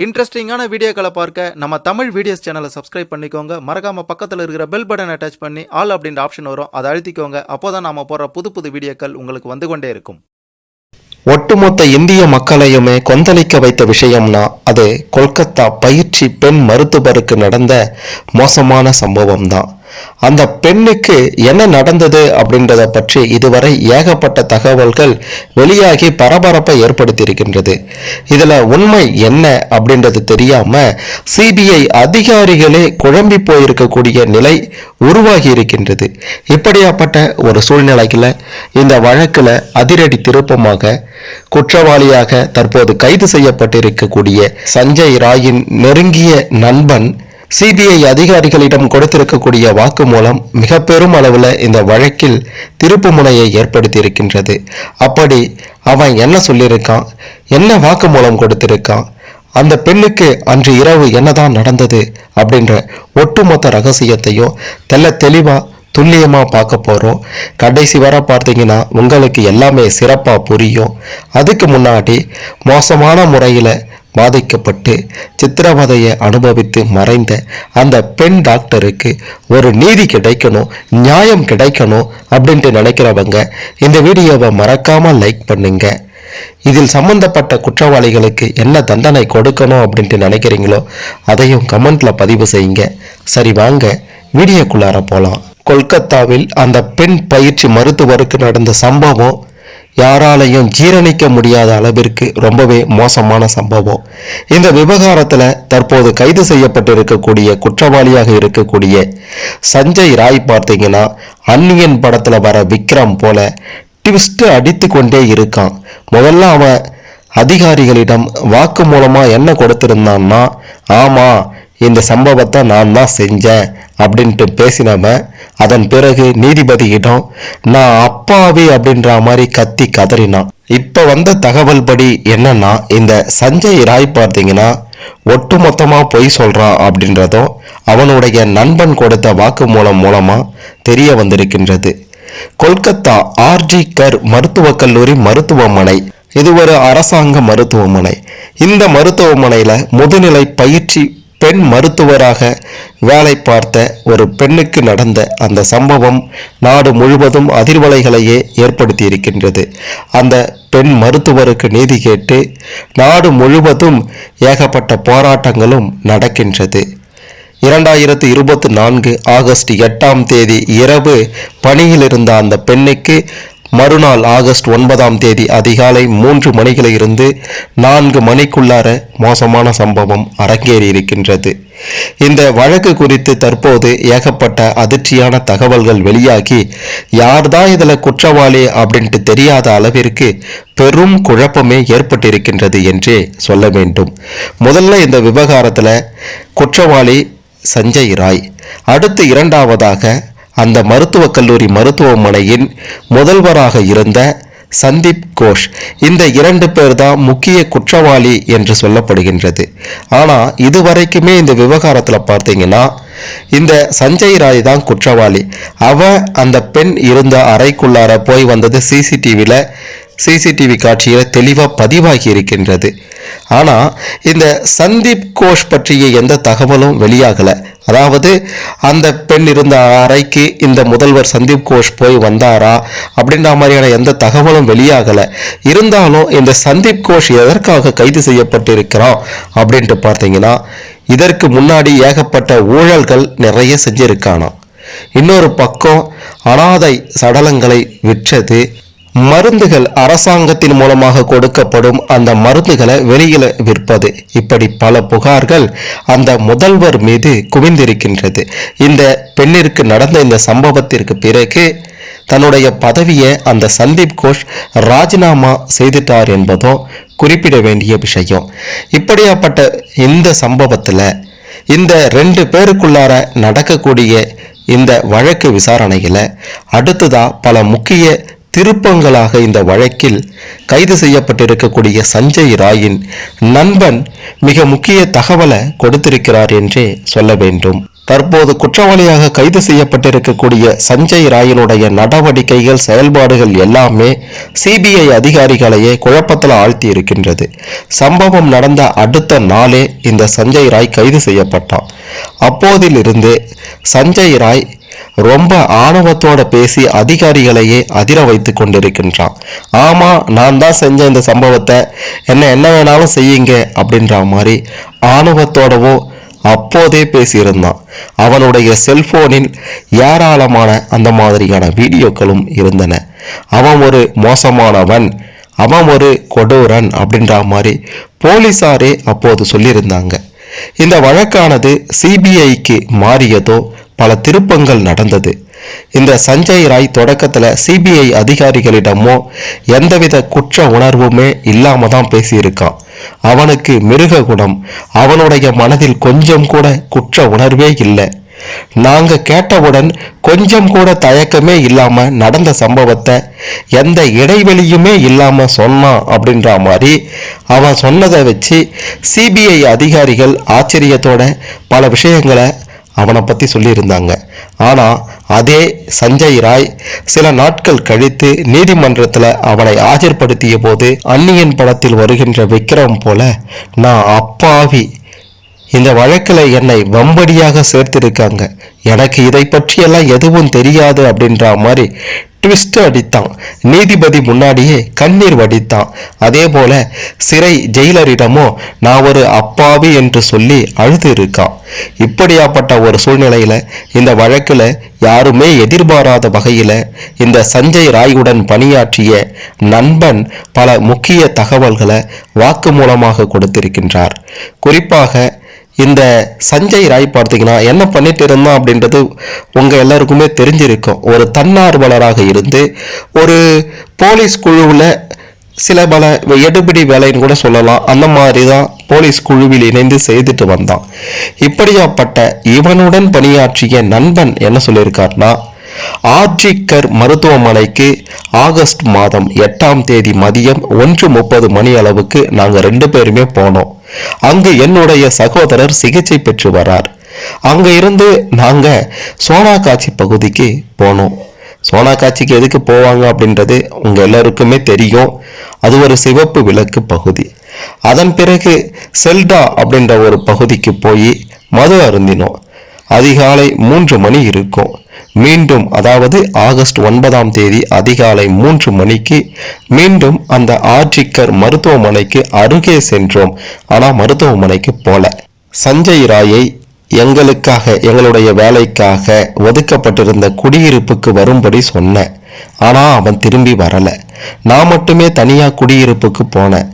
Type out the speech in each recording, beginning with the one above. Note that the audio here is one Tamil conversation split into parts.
இன்ட்ரெஸ்டிங்கான வீடியோக்களை பார்க்க நம்ம தமிழ் வீடியோஸ் சேனலை சப்ஸ்கிரைப் பண்ணிக்கோங்க. மறக்காம பக்கத்தில் இருக்கிற பெல் பட்டனை டச் பண்ணி ஆல் அப்படின்ற ஆப்ஷன் வரும், அதை அழுத்திக்கோங்க. அப்போதான் நாம போற புது வீடியோக்கள் உங்களுக்கு வந்து கொண்டே இருக்கும். ஒட்டுமொத்த இந்திய மக்களையுமே கொந்தளிக்க வைத்த விஷயம்னா அது கொல்கத்தா பயிற்சி பெண் மருத்துவருக்கு நடந்த மோசமான சம்பவம் தான். அந்த பெண்ணுக்கு என்ன நடந்தது அப்படின்றத பற்றி இதுவரை ஏகப்பட்ட தகவல்கள் வெளியாகி பரபரப்பை ஏற்படுத்தியிருக்கின்றது. இதுல உண்மை என்ன அப்படின்றது தெரியாம சிபிஐ அதிகாரிகளே குழம்பி போயிருக்கக்கூடிய நிலை உருவாகி இருக்கின்றது. இப்படியாப்பட்ட ஒரு சூழ்நிலையில இந்த வழக்குல அதிரடி திருப்பமாக குற்றவாளியாக தற்போது கைது செய்யப்பட்டிருக்கக்கூடிய சஞ்சய் ராயின் நெருங்கிய நண்பன் சிபிஐ அதிகாரிகளிடம் கொடுத்திருக்கக்கூடிய வாக்குமூலம் மிக பெரும் அளவில் இந்த வழக்கில் திருப்பு முனையை ஏற்படுத்தி இருக்கின்றது. அப்படி அவன் என்ன சொல்லியிருக்கான், என்ன வாக்குமூலம் கொடுத்திருக்கான், அந்த பெண்ணுக்கு அன்று இரவு என்னதான் நடந்தது அப்படின்ற ஒட்டுமொத்த ரகசியத்தையும் தெளிவா துல்லியமா பார்க்க போறோம். கடைசி வர பார்த்தீங்கன்னா உங்களுக்கு எல்லாமே சிறப்பா புரியும். அதுக்கு முன்னாடி மோசமான முறையில பாதிக்கப்பட்டு சித்திரவதையை அனுபவித்து மறைந்த அந்த பெண் டாக்டருக்கு ஒரு நீதி கிடைக்கணும், நியாயம் கிடைக்கணும் அப்படின்ட்டு நினைக்கிறவங்க இந்த வீடியோவை மறக்காம லைக் பண்ணுங்க. இதில் சம்பந்தப்பட்ட குற்றவாளிகளுக்கு என்ன தண்டனை கொடுக்கணும் அப்படின்ட்டு நினைக்கிறீங்களோ அதையும் கமெண்ட்ல பதிவு செய்யுங்க. சரி, வாங்க வீடியோக்குள்ளார போலாம். கொல்கத்தாவில் அந்த பெண் பயிற்சி மருத்துவருக்கு நடந்த சம்பவம் யாராலையும் ஜீரணிக்க முடியாத அளவிற்கு ரொம்பவே மோசமான சம்பவம். இந்த விவகாரத்துல தற்போது கைது செய்யப்பட்டிருக்கக்கூடிய குற்றவாளியாக இருக்கக்கூடிய சஞ்சய் ராய் பார்த்தீங்கன்னா அந்நியன் படத்துல வர விக்ரம் போல ட்விஸ்ட் அடித்து கொண்டே இருக்கான். முதல்ல அவன் அதிகாரிகளிடம் வாக்கு மூலமா என்ன கொடுத்திருந்தான்னா, ஆமா இந்த சம்பவத்தை நான் தான் செஞ்சேன் அப்படின்ட்டு பேசினவன் அதன் பிறகு நீதிபதியிடம் நான் அப்பாவி அப்படின்ற மாதிரி கத்தி கதறினான். இப்ப வந்த தகவல் படி என்னன்னா, இந்த சஞ்சய் ராய் பார்த்தீங்கன்னா ஒட்டுமொத்தமா பொய் சொல்றான் அப்படின்றதும் அவனுடைய நண்பன் கொடுத்த வாக்குமூலம் மூலமா தெரிய வந்திருக்கின்றது. கொல்கத்தா ஆர்ஜி கர் மருத்துவக் கல்லூரி மருத்துவமனை இது ஒரு அரசாங்க மருத்துவமனை. இந்த மருத்துவமனையில முதுநிலை பயிற்சி பெண் மருத்துவராக வேலை பார்த்த ஒரு பெண்ணுக்கு நடந்த அந்த சம்பவம் நாடு முழுவதும் அதிர்வலைகளையே ஏற்படுத்தி இருக்கின்றது. அந்த பெண் மருத்துவருக்கு நீதி கேட்டு நாடு முழுவதும் ஏகப்பட்ட போராட்டங்களும் நடக்கின்றது. 2024 ஆகஸ்ட் 8 இரவு பணியில் இருந்த அந்த பெண்ணுக்கு மறுநாள் ஆகஸ்ட் 9 அதிகாலை 3 மணிகளிலிருந்து 4 மணிக்குள்ளார மோசமான சம்பவம் அரங்கேறி இருக்கின்றது. இந்த வழக்கு குறித்து தற்போது ஏகப்பட்ட அதிர்ச்சியான தகவல்கள் வெளியாகி யார்தான் இதுல குற்றவாளி அப்படின்ட்டு தெரியாத அளவிற்கு பெரும் குழப்பமே ஏற்பட்டிருக்கின்றது என்றே சொல்ல வேண்டும். முதல்ல இந்த விவகாரத்துல குற்றவாளி சஞ்சய் ராய், அடுத்து இரண்டாவதாக அந்த மருத்துவக் கல்லூரி மருத்துவமனையின் முதல்வராக இருந்த சந்தீப் கோஷ். இந்த 2 பேர் தான் முக்கிய குற்றவாளி என்று சொல்லப்படுகின்றது. ஆனா இதுவரைக்குமே இந்த விவகாரத்துல பார்த்தீங்கன்னா இந்த சஞ்சய் ராய் தான் குற்றவாளி. அவன் அந்த பெண் இருந்த அறைக்குள்ளார போய் வந்தது சிசிடிவி காட்சியில தெளிவா பதிவாகி இருக்கின்றது. ஆனா இந்த சந்தீப் கோஷ் பற்றிய எந்த தகவலும் வெளியாகல. அதாவது அந்த பெண் இருந்த அறைக்கு இந்த முதல்வர் சந்தீப் கோஷ் போய் வந்தாரா அப்படின்ற மாதிரியான எந்த தகவலும் வெளியாகல. இருந்தாலும் இந்த சந்தீப் கோஷ் எதற்காக கைது செய்யப்பட்டிருக்கிறான் அப்படின்ட்டு பார்த்தீங்கன்னா இதற்கு முன்னாடி ஏகப்பட்ட ஊழல்கள் நிறைய செஞ்சிருக்கானா. இன்னொரு பக்கம் அனாதை சடலங்களை விற்றது, மருந்துகள் அரசாங்கத்தின் மூலமாக கொடுக்கப்படும் அந்த மருந்துகளை வெளியில விற்பது, இப்படி பல புகார்கள் அந்த முதல்வர் மீது குவிந்திருக்கின்றது. இந்த பெண்ணிற்கு நடந்த இந்த சம்பவத்திற்கு பிறகு தன்னுடைய பதவியை அந்த சந்தீப் கோஷ் ராஜினாமா செய்துட்டார் என்பதும் குறிப்பிட வேண்டிய விஷயம். இப்படியாப்பட்ட இந்த சம்பவத்துல இந்த 2 பேருக்குள்ளார நடக்கக்கூடிய இந்த வழக்கு விசாரணையில அடுத்ததா பல முக்கிய திருப்பங்களாக இந்த வழக்கில் கைது செய்யப்பட்டிருக்கக்கூடிய சஞ்சய் ராயின் நண்பன் மிக முக்கிய தகவலை கொடுத்திருக்கிறார் என்றே சொல்ல வேண்டும். தற்போது குற்றவாளியாக கைது செய்யப்பட்டிருக்கக்கூடிய சஞ்சய் ராயினுடைய நடவடிக்கைகள் செயல்பாடுகள் எல்லாமே சிபிஐ அதிகாரிகளையே குழப்பத்தில் ஆழ்த்தி இருக்கின்றது. சம்பவம் நடந்த அடுத்த நாளே இந்த சஞ்சய் ராய் கைது செய்யப்பட்டான். அப்போதிலிருந்து சஞ்சய் ராய் ரொம்ப ஆணவத்தோட பேசி அதிகாரிகளையே அதிர வைத்து கொண்டிருக்கின்றான். ஆமா, நான் தான் செஞ்ச இந்த சம்பவத்தை, என்ன வேணாலும் செய்யுங்க அப்படின்ற மாதிரி ஆணவத்தோடவோ அப்போதே பேசியிருந்தான். அவனுடைய செல்போனில் ஏராளமான அந்த மாதிரியான வீடியோக்களும் இருந்தன. அவன் ஒரு மோசமானவன், அவன் ஒரு கொடூரன் அப்படின்ற மாதிரி போலீசாரே அப்போது சொல்லியிருந்தாங்க. இந்த வழக்கானது சிபிஐக்கு மாறியதோ பல திருப்பங்கள் நடந்தது. இந்த சஞ்சய் ராய் தொடக்கத்துல சிபிஐ அதிகாரிகளிடமோ எந்தவித குற்ற உணர்வுமே இல்லாம தான் பேசியிருக்கான். அவனுக்கு மிருக குணம், அவனுடைய மனதில் கொஞ்சம் கூட குற்ற உணர்வே இல்லை. நாங்க கேட்டவுடன் கொஞ்சம் கூட தயக்கமே இல்லாம நடந்த சம்பவத்தை எந்த இடைவெளியுமே இல்லாம சொன்னான் அப்படின்ற மாதிரி அவன் சொன்னதை வச்சு சிபிஐ அதிகாரிகள் ஆச்சரியத்தோட பல விஷயங்களை அவனை பத்தி சொல்லியிருந்தாங்க. ஆனா அதே சஞ்சய் ராய் சில நாட்கள் கழித்து நீதிமன்றத்தில் அவனை ஆஜர்படுத்திய போது அந்நியன் படத்தில் வருகின்ற விக்ரம் போல, நான் அப்பாவி, இந்த வழக்கில் என்னை வம்படியாக சேர்த்திருக்காங்க, எனக்கு இதை பற்றியெல்லாம் எதுவும் தெரியாது அப்படின்ற மாதிரி ட்விஸ்ட் அடித்தான். நீதிபதி முன்னாடியே கண்ணீர் வடித்தான். அதே போல சிறை ஜெயிலரிடமோ நான் ஒரு அப்பாவி என்று சொல்லி அழுது இருக்கான். இப்படியாப்பட்ட ஒரு சூழ்நிலையில இந்த வழக்குல யாருமே எதிர்பாராத வகையில இந்த சஞ்சய் ராயுடன் பணியாற்றிய நண்பன் பல முக்கிய தகவல்களை வாக்குமூலமாக கொடுத்திருக்கின்றார். குறிப்பாக இந்த சஞ்சய் ராய் பார்த்தீங்கன்னா என்ன பண்ணிட்டு இருந்தான் அப்படின்றது உங்க எல்லாருக்குமே தெரிஞ்சிருக்கும். ஒரு தன்னார்வலராக இருந்து ஒரு போலீஸ் குழுவில் சில பல எடுபிடி வேலைன்னு கூட சொல்லலாம், அந்த மாதிரி தான் போலீஸ் குழுவில் இணைந்து செய்துட்டு வந்தான். இப்படியாப்பட்ட இவனுடன் பணியாற்றிய நண்பன் என்ன சொல்லியிருக்காருன்னா, ஆர்ஜிக்கர் மருத்துவமனைக்கு ஆகஸ்ட் மாதம் 8ஆம் தேதி மதியம் 1:30 மணி அளவுக்கு நாங்கள் 2 பேருமே போனோம். அங்கு என்னுடைய சகோதரர் சிகிச்சை பெற்று வரார். அங்க இருந்து நாங்க சோனாகாட்சி பகுதிக்கு போனோம். சோனாகாட்சிக்கு எதுக்கு போவாங்க அப்படின்றது உங்க எல்லாருக்குமே தெரியும். அது ஒரு சிவப்பு விளக்கு பகுதி. அதன் பிறகு செல்டா அப்படின்ற ஒரு பகுதிக்கு போய் மது அருந்தினோம். அதிகாலை 3 மணி இருக்கும். மீண்டும் அதாவது ஆகஸ்ட் 9ஆம் தேதி அதிகாலை 3 மணிக்கு மீண்டும் அந்த ஆர்ஜிக்கர் மருத்துவமனைக்கு அருகே சென்றோம். ஆனால் மருத்துவமனைக்கு போல. சஞ்சய் ராயை எங்களுக்காக, எங்களுடைய வேலைக்காக ஒதுக்கப்பட்டிருந்த குடியிருப்புக்கு வரும்படி சொன்னேன். ஆனால் அவன் திரும்பி வரல. நான் மட்டுமே தனியா குடியிருப்புக்கு போனேன்.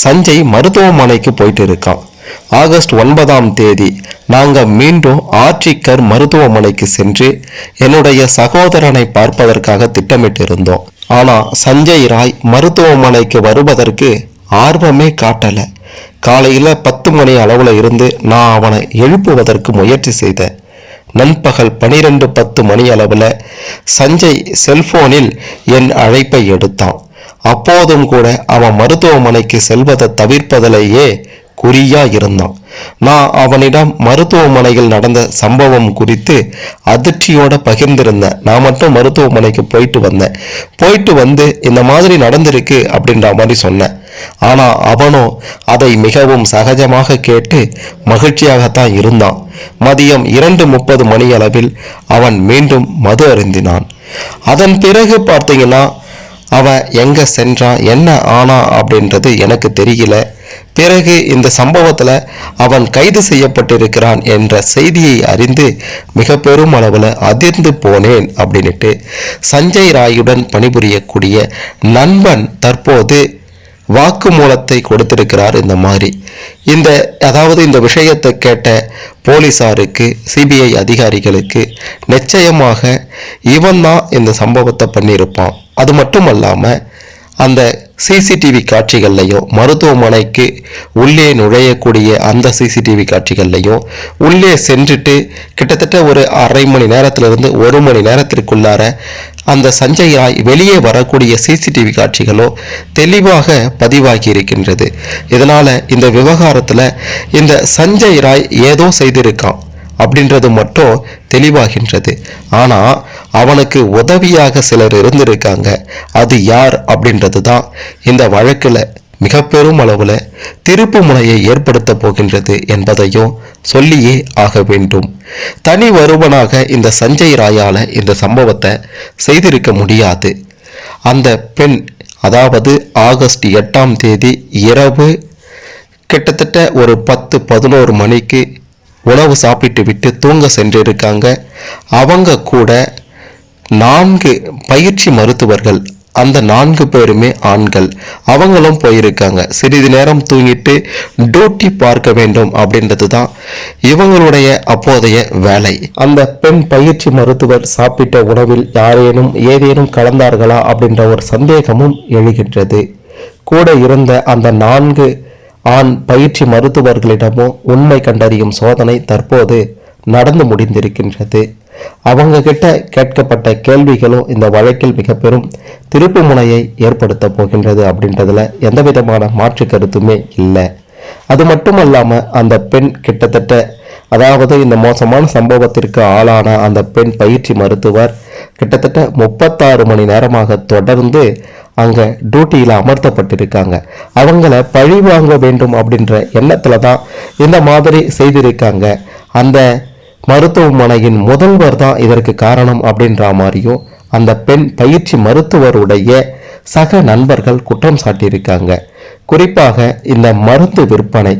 சஞ்சய் மருத்துவமனைக்கு போயிட்டு இருக்கான். ஆகஸ்ட் 9ஆம் தேதி நாங்கள் மீண்டும் ஆர்ஜிக்கர் மருத்துவமனைக்கு சென்று என்னுடைய சகோதரனை பார்ப்பதற்காக திட்டமிட்டிருந்தோம். ஆனா சஞ்சய் ராய் மருத்துவமனைக்கு வருவதற்கு ஆர்வமே காட்டல. காலையில 10 மணி அளவுல இருந்து நான் அவனை எழுப்புவதற்கு முயற்சி செய்தேன். நண்பகல் 12:10 மணி அளவுல சஞ்சய் செல்போனில் என் அழைப்பை எடுத்தான். அப்போதும் கூட அவன் மருத்துவமனைக்கு செல்வதை தவிர்ப்பதிலேயே குறியா இருந்தான். நான் அவனிடம் மருத்துவமனையில் நடந்த சம்பவம் குறித்து அதிர்ச்சியோட பகிர்ந்திருந்தேன். நான் மட்டும் மருத்துவமனைக்கு போயிட்டு வந்து இந்த மாதிரி நடந்திருக்கு அப்படின்ற மாதிரி சொன்னேன். ஆனா அவனோ அதை மிகவும் சகஜமாக கேட்டு மகிழ்ச்சியாகத்தான் இருந்தான். மதியம் 2:30 மணி அளவில் அவன் மீண்டும் மது அருந்தினான். அதன் பிறகு பார்த்தீங்கன்னா அவன் எங்க சென்றான், என்ன ஆனா அப்படின்றது எனக்கு தெரியல. பிறகு இந்த சம்பவத்துல அவன் கைது செய்யப்பட்டிருக்கிறான் என்ற செய்தியை அறிந்து மிக பெரும் அளவில் அதிர்ந்து போனேன் அப்படின்ட்டு சஞ்சய் ராயுடன் பணிபுரியக்கூடிய நண்பன் தற்போது வாக்குமூலத்தை கொடுத்திருக்கிறார். இந்த மாதிரி அதாவது இந்த விஷயத்தை கேட்ட போலீசாருக்கு, சிபிஐ அதிகாரிகளுக்கு நிச்சயமாக இவன் தான் இந்த சம்பவத்தை பண்ணியிருப்பான். அது மட்டும் அல்லாமல் அந்த சிசிடிவி காட்சிகள்லையும் மருத்துவமனைக்கு உள்ளே நுழையக்கூடிய அந்த சிசிடிவி காட்சிகள்லையும் உள்ளே சென்றுட்டு கிட்டத்தட்ட ஒரு அரை மணி நேரத்திலிருந்து 1 மணி நேரத்திற்குள்ளார அந்த சஞ்சய் ராய் வெளியே வரக்கூடிய சிசிடிவி காட்சிகளோ தெளிவாக பதிவாகி இருக்கின்றது. இதனால இந்த விவகாரத்தில் இந்த சஞ்சய் ராய் ஏதோ செய்திருக்கான். அப்படின்றது மட்டும் தெளிவாகின்றது. ஆனா அவனுக்கு உதவியாக சிலர் இருந்திருக்காங்க. அது யார் அப்படின்றது தான் இந்த வழக்குல மிக பெரும் அளவுல திருப்பு முனையை ஏற்படுத்த போகின்றது என்பதையும் சொல்லியே ஆக வேண்டும். தனி ஒருவனாக இந்த சஞ்சய் ராயால இந்த சம்பவத்தை செய்திருக்க முடியாது. அந்த பெண், அதாவது ஆகஸ்ட் 8ஆம் தேதி இரவு கிட்டத்தட்ட ஒரு 10-11 மணிக்கு உணவு சாப்பிட்டு விட்டு தூங்க சென்றிருக்காங்க. அவங்க கூட 4 பயிற்சி மருத்துவர்கள், அந்த 4 பேருமே ஆண்கள், அவங்களும் போயிருக்காங்க. சிறிது நேரம் தூங்கிட்டு டியூட்டி பார்க்க வேண்டும் அப்படின்றது தான் இவங்களுடைய அப்போதைய வேலை. அந்த பெண் பயிற்சி மருத்துவர் சாப்பிட்ட உணவில் யாரேனும் ஏதேனும் கலந்தார்களா அப்படின்ற ஒரு சந்தேகமும் எழுகின்றது. கூட இருந்த அந்த 4 ஆண் பயிற்சி மருத்துவர்களிடமும் உண்மை கண்டறியும் சோதனை தற்போது நடந்து முடிந்திருக்கின்றது. அவங்க கிட்ட கேட்கப்பட்ட கேள்விகளும் இந்த வழக்கில் மிக பெரும் திருப்பு முனையை ஏற்படுத்த போகின்றது அப்படின்றதுல எந்த விதமான மாற்று கருத்துமே இல்லை. அது மட்டுமல்லாம அந்த பெண் கிட்டத்தட்ட, அதாவது இந்த மோசமான சம்பவத்திற்கு ஆளான அந்த பெண் பயிற்சி மருத்துவர் கிட்டத்தட்ட 36 மணி நேரமாக தொடர்ந்து அங்க டியூட்டியில அமர்த்தப்பட்டிருக்காங்க. அவங்கள பழி வாங்க வேண்டும் அப்படின்ற எண்ணத்துல தான் இந்த மாதிரி செய்திருக்காங்க. அந்த மருத்துவமனையின் முதல்வர் தான் இதற்கு காரணம் அப்படின்ற மாதிரியும் அந்த பெண் பயிற்சி மருத்துவருடைய சக நண்பர்கள் குற்றம் சாட்டியிருக்காங்க. குறிப்பாக இந்த மருந்து விற்பனை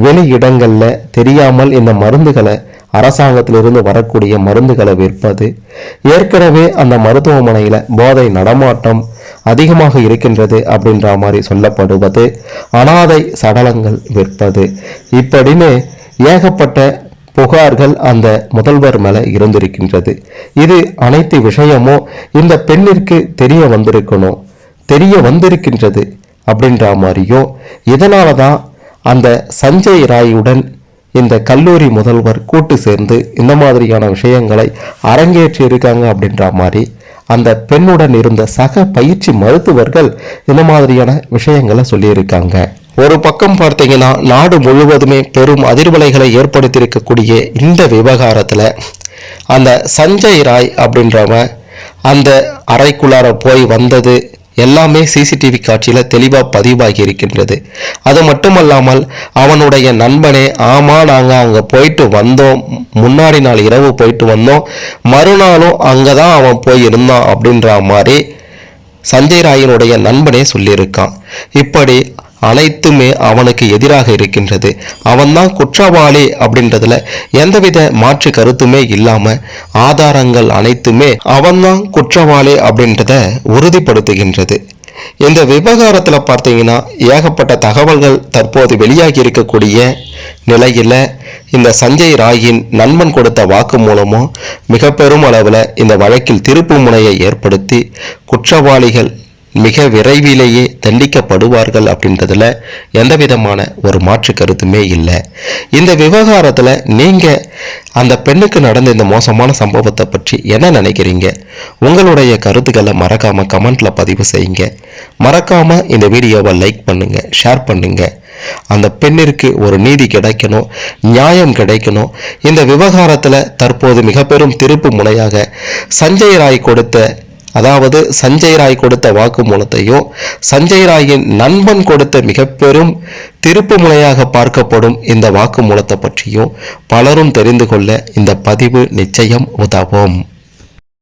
வெளி இடங்கள்ல தெரியாமல் இந்த மருந்துகளை, அரசாங்கத்திலிருந்து வரக்கூடிய மருந்துகளை விற்பது, ஏற்கனவே அந்த மருத்துவமனையில போதை நடமாட்டம் அதிகமாக இருக்கின்றது அப்படின்ற மாதிரி சொல்லப்படுவது, அனாதை சடலங்கள் விற்பது, இப்படின்னு ஏகப்பட்ட புகார்கள் அந்த முதல்வர் மேல இருந்திருக்கின்றது. இது அனைத்து விஷயமும் இந்த பெண்ணிற்கு தெரிய வந்திருக்கின்றது அப்படின்ற மாதிரியும், இதனாலதான் அந்த சஞ்சய் ராயுடன் இந்த கல்லூரி முதல்வர் கூட்டு சேர்ந்து இந்த மாதிரியான விஷயங்களை அரங்கேற்றி இருக்காங்க அப்படின்ற மாதிரி அந்த பெண்ணுடன் இருந்த சக பயிற்சி மருத்துவர்கள் இந்த மாதிரியான விஷயங்களை சொல்லியிருக்காங்க. ஒரு பக்கம் பார்த்தீங்கன்னா நாடு முழுவதுமே பெரும் அதிர்வலைகளை ஏற்படுத்தியிருக்கக்கூடிய இந்த விவகாரத்தில் அந்த சஞ்சய் ராய் அப்படின்றவன் அந்த அறைக்குள்ளார போய் வந்தது எல்லாமே சிசிடிவி காட்சியில் தெளிவாக பதிவாகி இருக்கின்றது. அது மட்டுமல்லாமல் அவனுடைய நண்பனே, ஆமா நாங்கள் அங்கே போயிட்டு வந்தோம், முன்னாடி நாள் இரவு போயிட்டு வந்தோம், மறுநாளும் அங்கே தான் அவன் போய் இருந்தான் அப்படின்ற மாதிரி சஞ்சய் ராயினுடைய நண்பனே சொல்லியிருக்கான். இப்படி அனைத்துமே அவனுக்கு எதிராக இருக்கின்றது. அவன்தான் குற்றவாளி அப்படின்றதுல எந்தவித மாற்று கருத்துமே இல்லாம ஆதாரங்கள் அனைத்துமே அவன்தான் குற்றவாளி அப்படின்றத உறுதிப்படுத்துகின்றது. இந்த விவகாரத்துல பார்த்தீங்கன்னா ஏகப்பட்ட தகவல்கள் தற்போது வெளியாகி இருக்கக்கூடிய நிலையில இந்த சஞ்சய் ராயின் நண்பன் கொடுத்த வாக்கு மூலமும் மிக பெரும் அளவில் இந்த வழக்கில் திருப்பு முனையை ஏற்படுத்தி குற்றவாளிகள் மிக விரைவிலேயே தண்டிக்கப்படுவார்கள் அப்படின்றதுல எந்த விதமான ஒரு மாற்று கருத்துமே இல்லை. இந்த விவகாரத்தில் நீங்கள் அந்த பெண்ணுக்கு நடந்த இந்த மோசமான சம்பவத்தை பற்றி என்ன நினைக்கிறீங்க? உங்களுடைய கருத்துக்களை மறக்காம கமெண்ட்ல பதிவு செய்யுங்க. மறக்காம இந்த வீடியோவை லைக் பண்ணுங்க, ஷேர் பண்ணுங்க. அந்த பெண்ணிற்கு ஒரு நீதி கிடைக்கணும், நியாயம் கிடைக்கணும். இந்த விவகாரத்தில் தற்போது மிக பெரும் திருப்பு முனையாக சஞ்சய் ராய் கொடுத்த வாக்குமூலத்தையும் சஞ்சய் ராயின் நண்பன் கொடுத்த மிக பெரும் திருப்பு முனையாக பார்க்கப்படும் இந்த வாக்குமூலத்தை பற்றியும் பலரும் தெரிந்து கொள்ள இந்த பதிவு நிச்சயம் உதவும்.